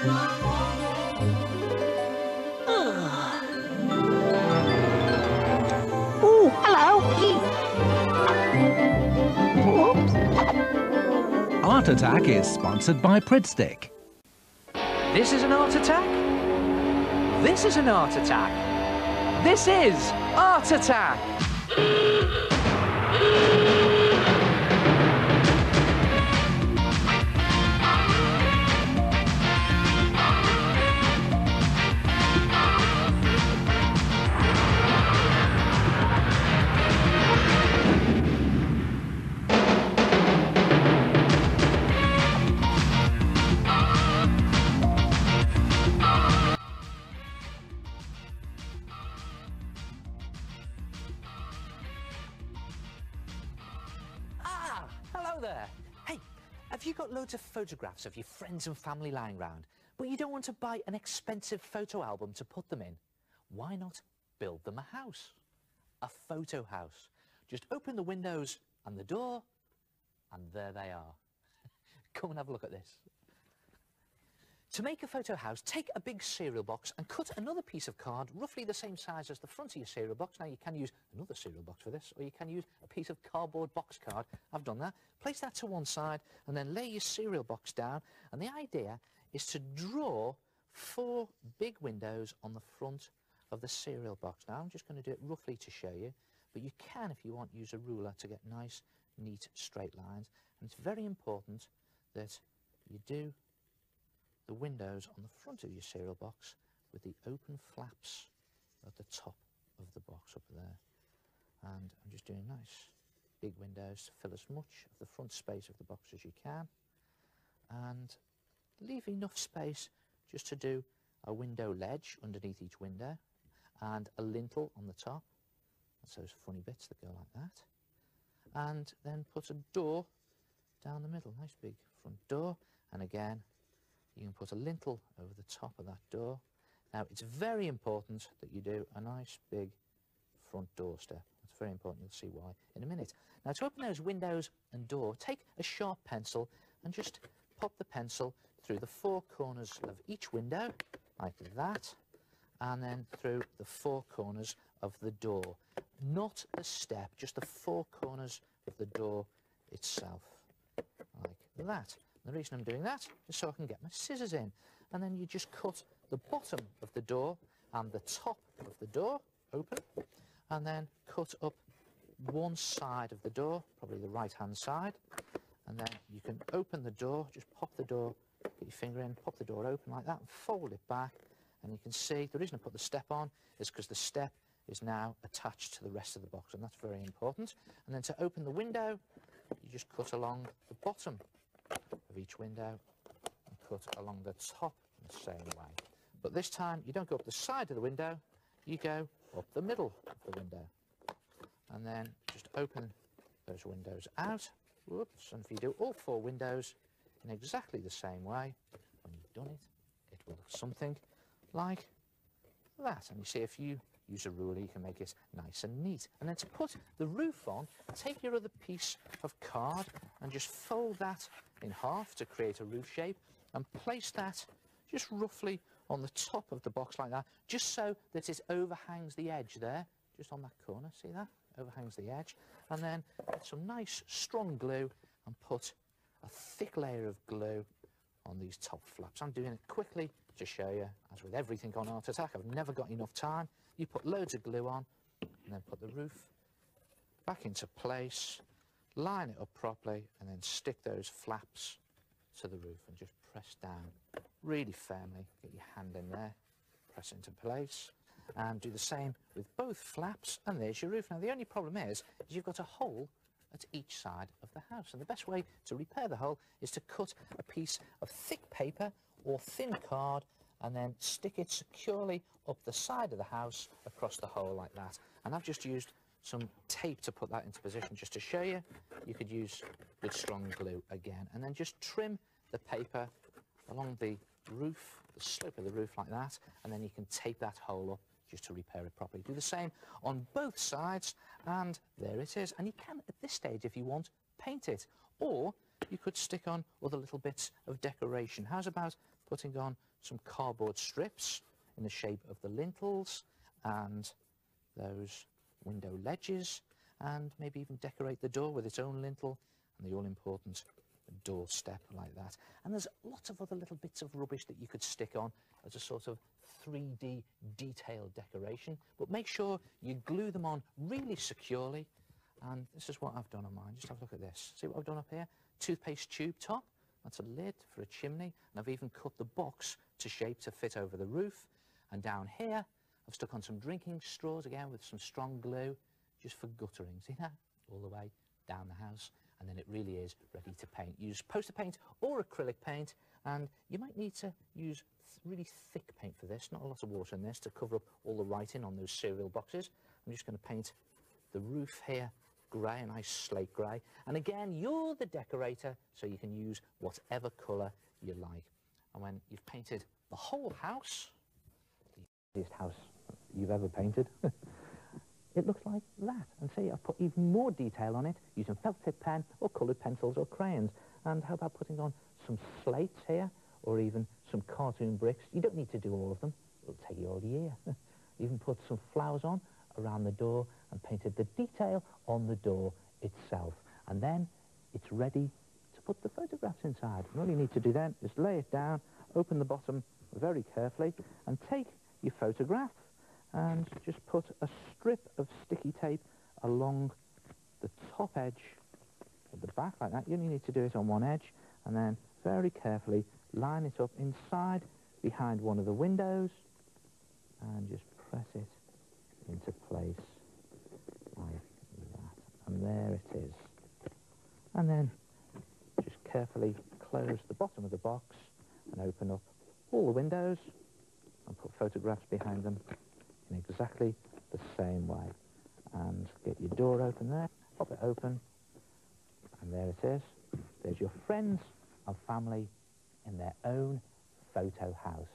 Oh, hello. Oops. Art Attack is sponsored by Pridstick. This is an art attack. This is an art attack. This is Art Attack. Hello there. Hey, have you got loads of photographs of your friends and family lying around, but you don't want to buy an expensive photo album to put them in? Why not build them a house? A photo house. Just open the windows and the door, and there they are. Come and have a look at this. To make a photo house, take a big cereal box and cut another piece of card roughly the same size as the front of your cereal box. Now you can use another cereal box for this, or you can use a piece of cardboard box card. I've done that. Place that to one side and then lay your cereal box down. And the idea is to draw 4 big windows on the front of the cereal box. Now I'm just going to do it roughly to show you, but you can, if you want, use a ruler to get nice, neat, straight lines. And it's very important that you do the windows on the front of your cereal box with the open flaps at the top of the box up there. And I'm just doing nice big windows to fill as much of the front space of the box as you can, and leave enough space just to do a window ledge underneath each window and a lintel on the top. That's those funny bits that go like that. And then put a door down the middle, nice big front door, and again you can put a lintel over the top of that door. Now it's very important that you do a nice big front door step. It's very important, you'll see why in a minute. Now to open those windows and door, take a sharp pencil and just pop the pencil through the 4 corners of each window, like that, and then through the 4 corners of the door. Not the step, just the 4 corners of the door itself, like that. The reason I'm doing that is so I can get my scissors in. And then you just cut the bottom of the door and the top of the door open, and then cut up one side of the door, probably the right-hand side, and then you can open the door, just pop the door, get your finger in, pop the door open like that, and fold it back, and you can see the reason I put the step on is because the step is now attached to the rest of the box, and that's very important. And then to open the window, you just cut along the bottom of each window and cut along the top in the same way. But this time you don't go up the side of the window, you go up the middle of the window. And then just open those windows out. Whoops. And if you do all 4 windows in exactly the same way, when you've done it, it will look something like that. And you see, if you use a ruler, you can make it nice and neat. And then to put the roof on, take your other piece of card and just fold that in half to create a roof shape, and place that just roughly on the top of the box like that, just so that it overhangs the edge there, just on that corner, see that? Overhangs the edge. And then get some nice strong glue and put a thick layer of glue on these top flaps. I'm doing it quickly to show you. As with everything on Art Attack, I've never got enough time. You put loads of glue on and then put the roof back into place, line it up properly, and then stick those flaps to the roof and just press down really firmly. Get your hand in there, press into place, and do the same with both flaps, and there's your roof. Now the only problem is you've got a hole at each side of the house, and the best way to repair the hole is to cut a piece of thick paper or thin card and then stick it securely up the side of the house across the hole like that. And I've just used some tape to put that into position just to show you. You could use good strong glue again, and then just trim the paper along the roof, the slope of the roof like that, and then you can tape that hole up just to repair it properly. Do the same on both sides, and there it is. And you can, at this stage, if you want, paint it, or you could stick on other little bits of decoration. How's about putting on some cardboard strips in the shape of the lintels and those window ledges, and maybe even decorate the door with its own lintel and the all-important doorstep like that. And there's lots of other little bits of rubbish that you could stick on as a sort of 3D detailed decoration, but make sure you glue them on really securely. And this is what I've done on mine. Just have a look at this. See what I've done up here? Toothpaste tube top. That's a lid for a chimney. And I've even cut the box to shape to fit over the roof. And down here, I've stuck on some drinking straws again with some strong glue, just for guttering. See that? All the way down the house. And then it really is ready to paint. Use poster paint or acrylic paint, and you might need to use really thick paint for this, not a lot of water in this, to cover up all the writing on those cereal boxes. I'm just going to paint the roof here grey, a nice slate grey. And again, you're the decorator, so you can use whatever colour you like. And when you've painted the whole house, the easiest house you've ever painted, it looks like that. And see, I've put even more detail on it using felt tip pen or coloured pencils or crayons. And how about putting on some slates here, or even some cartoon bricks? You don't need to do all of them. It'll take you all year. Even put some flowers on around the door and painted the detail on the door itself. And then it's ready to put the photographs inside. And all you need to do then is lay it down, open the bottom very carefully, and take your photograph and just put a strip of sticky tape along the top edge of the back like that. You only need to do it on one edge, and then very carefully line it up inside behind one of the windows and just press it into place like that. And there it is. And then just carefully close the bottom of the box and open up all the windows and put photographs behind them in exactly the same way. And get your door open there, pop it open, and there it is. There's your friends and family in their own photo house.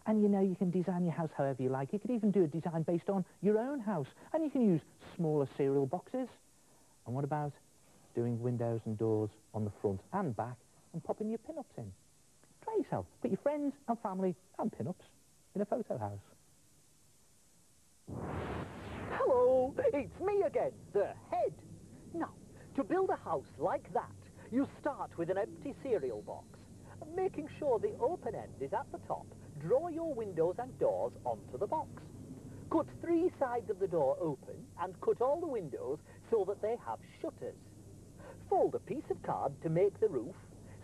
And you know, you can design your house however you like. You could even do a design based on your own house. And you can use smaller cereal boxes. And what about doing windows and doors on the front and back and popping your pin-ups in? Try yourself. Put your friends and family and pin-ups in a photo house. Hello, it's me again, the head. Now, to build a house like that, you start with an empty cereal box. Making sure the open end is at the top, draw your windows and doors onto the box. Cut 3 sides of the door open and cut all the windows so that they have shutters. Fold a piece of card to make the roof.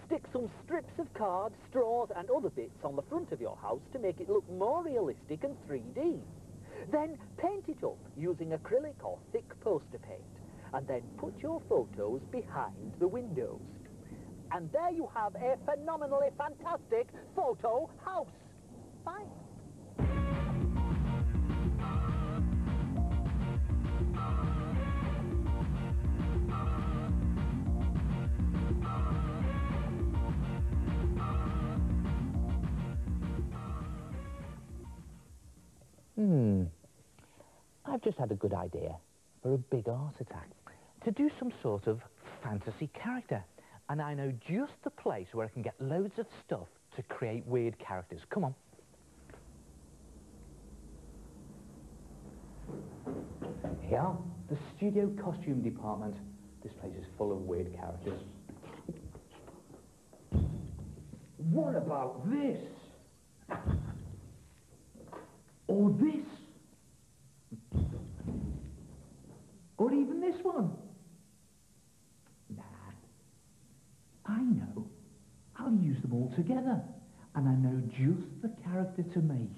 Stick some strips of card, straws and other bits on the front of your house to make it look more realistic and 3D. Then paint it up using acrylic or thick poster paint, and then put your photos behind the windows. And there you have a phenomenally fantastic photo house. Fine. I've just had a good idea for a big art attack. To do some sort of fantasy character. And I know just the place where I can get loads of stuff to create weird characters. Come on. Here, the studio costume department. This place is full of weird characters. What about this? Or this? Or even this one? Nah. I know. I'll use them all together. And I know just the character to make.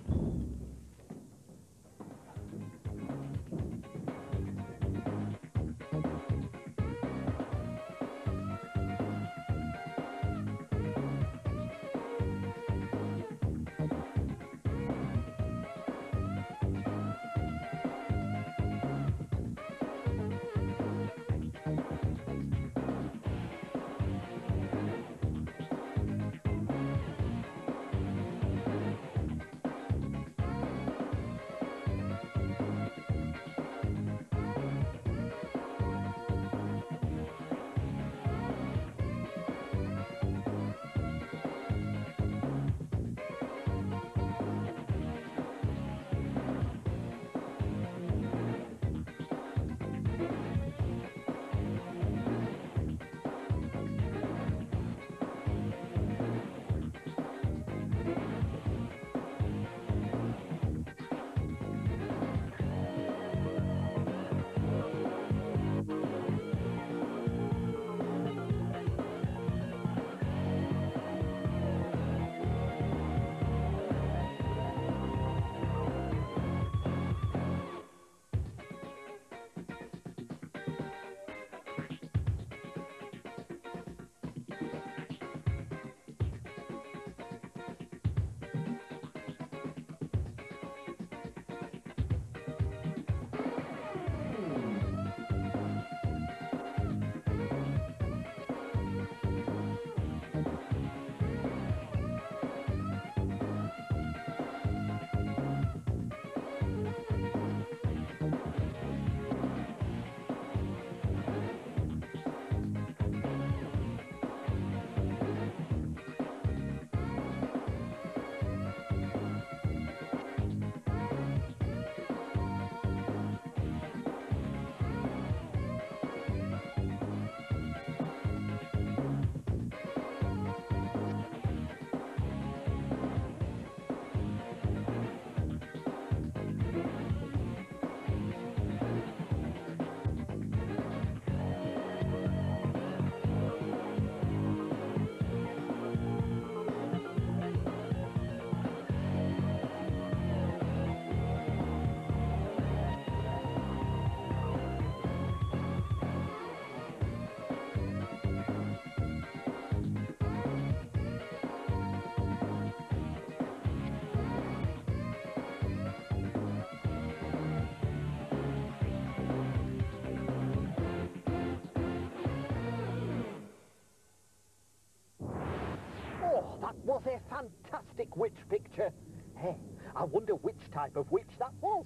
that was a fantastic witch picture. Hey, I wonder which type of witch that was.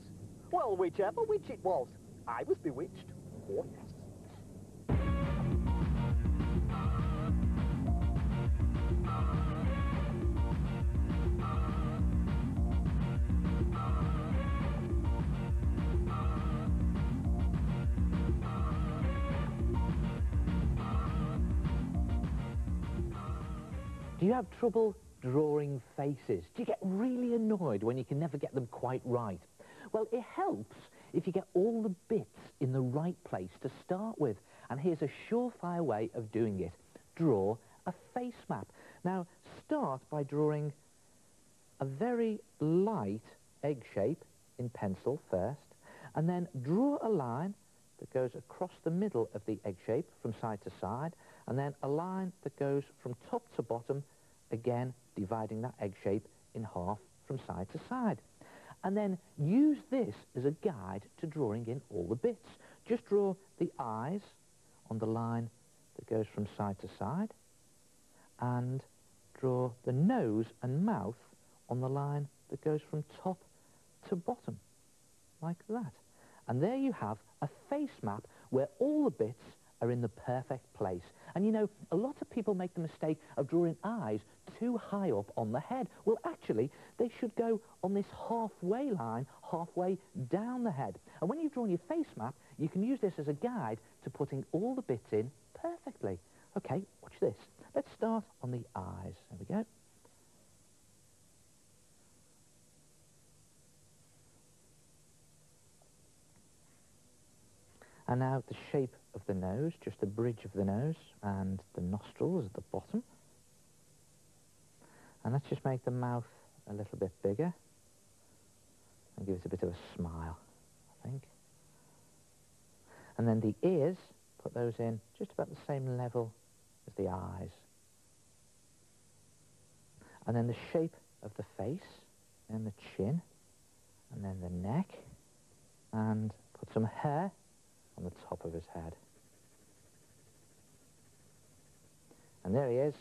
Well, whichever witch it was, I was bewitched. Oh, yes. Do you have trouble drawing faces? Do you get really annoyed when you can never get them quite right? Well, it helps if you get all the bits in the right place to start with. And here's a surefire way of doing it. Draw a face map. Now, start by drawing a very light egg shape in pencil first, and then draw a line that goes across the middle of the egg shape from side to side, and then a line that goes from top to bottom, again dividing that egg shape in half from side to side. And then use this as a guide to drawing in all the bits. Just draw the eyes on the line that goes from side to side, and draw the nose and mouth on the line that goes from top to bottom, like that. And there you have a face map where all the bits are in the perfect place. And you know, a lot of people make the mistake of drawing eyes too high up on the head. Well, actually, they should go on this halfway line, halfway down the head. And when you've drawn your face map, you can use this as a guide to putting all the bits in perfectly. Okay, watch this. Let's start on the eyes. There we go. And now the shape of the nose, just the bridge of the nose, and the nostrils at the bottom. And let's just make the mouth a little bit bigger and give it a bit of a smile, I think. And then the ears, put those in just about the same level as the eyes. And then the shape of the face, and the chin, and then the neck, and put some hair on the top of his head. And there he is,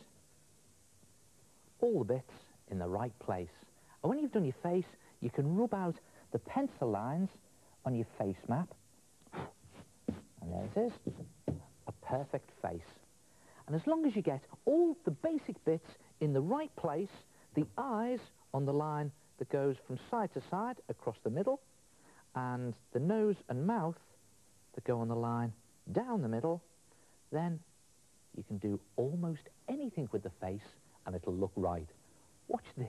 all the bits in the right place. And when you've done your face, you can rub out the pencil lines on your face map. And there it is, a perfect face. And as long as you get all the basic bits in the right place, the eyes on the line that goes from side to side across the middle, and the nose and mouth that go on the line down the middle, then you can do almost anything with the face and it'll look right. Watch this.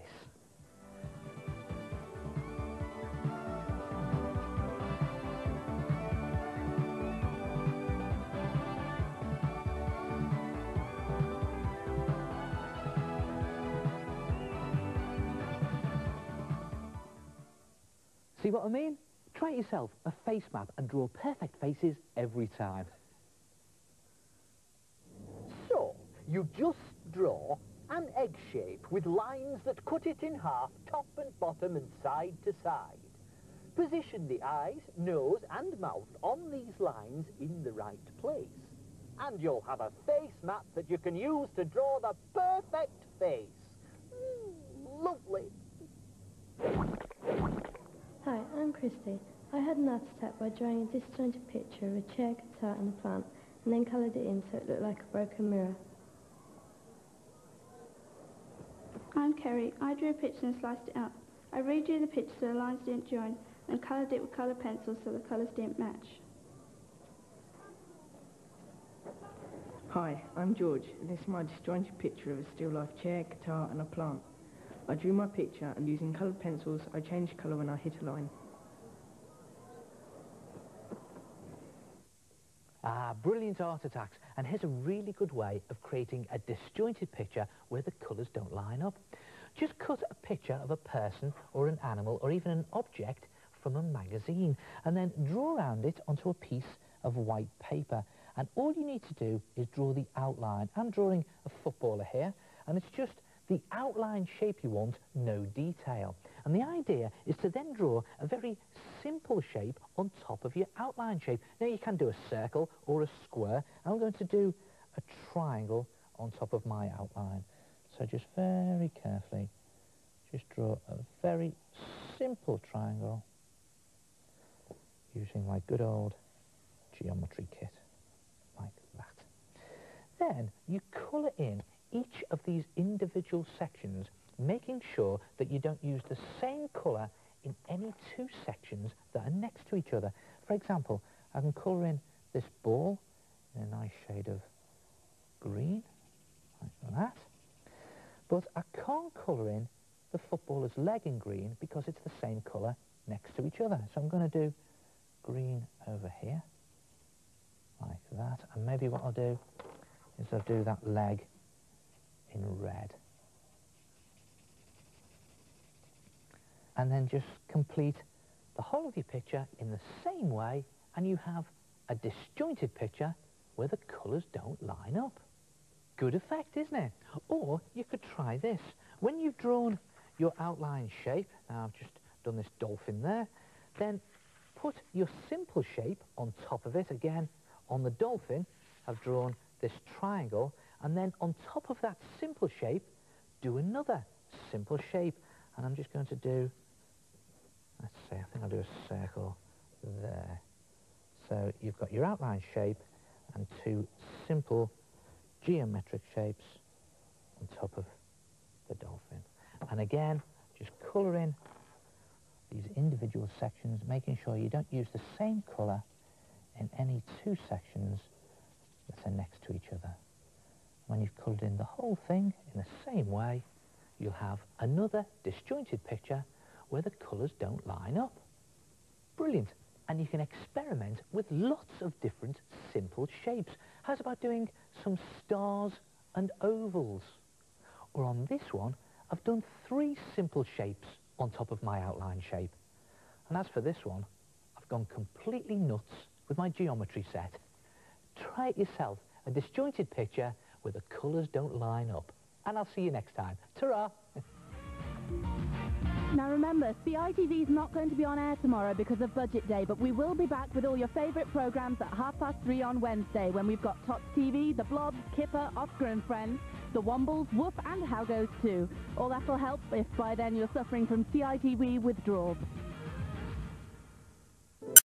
See what I mean? Try it yourself, a face map, and draw perfect faces every time. So, you just draw an egg shape with lines that cut it in half, top and bottom and side to side. Position the eyes, nose and mouth on these lines in the right place. And you'll have a face map that you can use to draw the perfect face. Lovely. Hi, I'm Christy. I had an art attack by drawing a disjointed picture of a chair, guitar and a plant, and then coloured it in so it looked like a broken mirror. I'm Kerry. I drew a picture and sliced it up. I redrew the picture so the lines didn't join and coloured it with colour pencils so the colours didn't match. Hi, I'm George, and this is my disjointed picture of a still life chair, guitar and a plant. I drew my picture, and using coloured pencils, I changed colour when I hit a line. Ah, brilliant art attacks. And here's a really good way of creating a disjointed picture where the colours don't line up. Just cut a picture of a person or an animal or even an object from a magazine and then draw around it onto a piece of white paper. And all you need to do is draw the outline. I'm drawing a footballer here, and it's just the outline shape you want, no detail. And the idea is to then draw a very simple shape on top of your outline shape. Now you can do a circle or a square. I'm going to do a triangle on top of my outline. So just very carefully, just draw a very simple triangle using my good old geometry kit, like that. Then you colour in each of these individual sections, making sure that you don't use the same colour in any two sections that are next to each other. For example, I can colour in this ball in a nice shade of green, like that. But I can't colour in the footballer's leg in green because it's the same colour next to each other. So I'm going to do green over here, like that. And maybe what I'll do is I'll do that leg in red. And then just complete the whole of your picture in the same way, and you have a disjointed picture where the colours don't line up. Good effect, isn't it? Or you could try this. When you've drawn your outline shape, now I've just done this dolphin there, then put your simple shape on top of it. Again, on the dolphin, I've drawn this triangle, and then on top of that simple shape, do another simple shape. And I'm just going to do, let's say, I think I'll do a circle there. So you've got your outline shape and two simple geometric shapes on top of the dolphin. And again, just colour in these individual sections, making sure you don't use the same colour in any two sections that are next to each other. When you've coloured in the whole thing in the same way, you'll have another disjointed picture where the colours don't line up. Brilliant. And you can experiment with lots of different simple shapes. How's about doing some stars and ovals? Or on this one, I've done 3 simple shapes on top of my outline shape. And as for this one, I've gone completely nuts with my geometry set. Try it yourself, a disjointed picture where the colours don't line up. And I'll see you next time. Ta-ra! Now remember, CITV is not going to be on air tomorrow because of Budget Day, but we will be back with all your favourite programmes at 3:30 on Wednesday, when we've got Tots TV, The Blob, Kipper, Oscar and Friends, The Wombles, Woof and How Goes 2. All that will help if by then you're suffering from CITV withdrawal.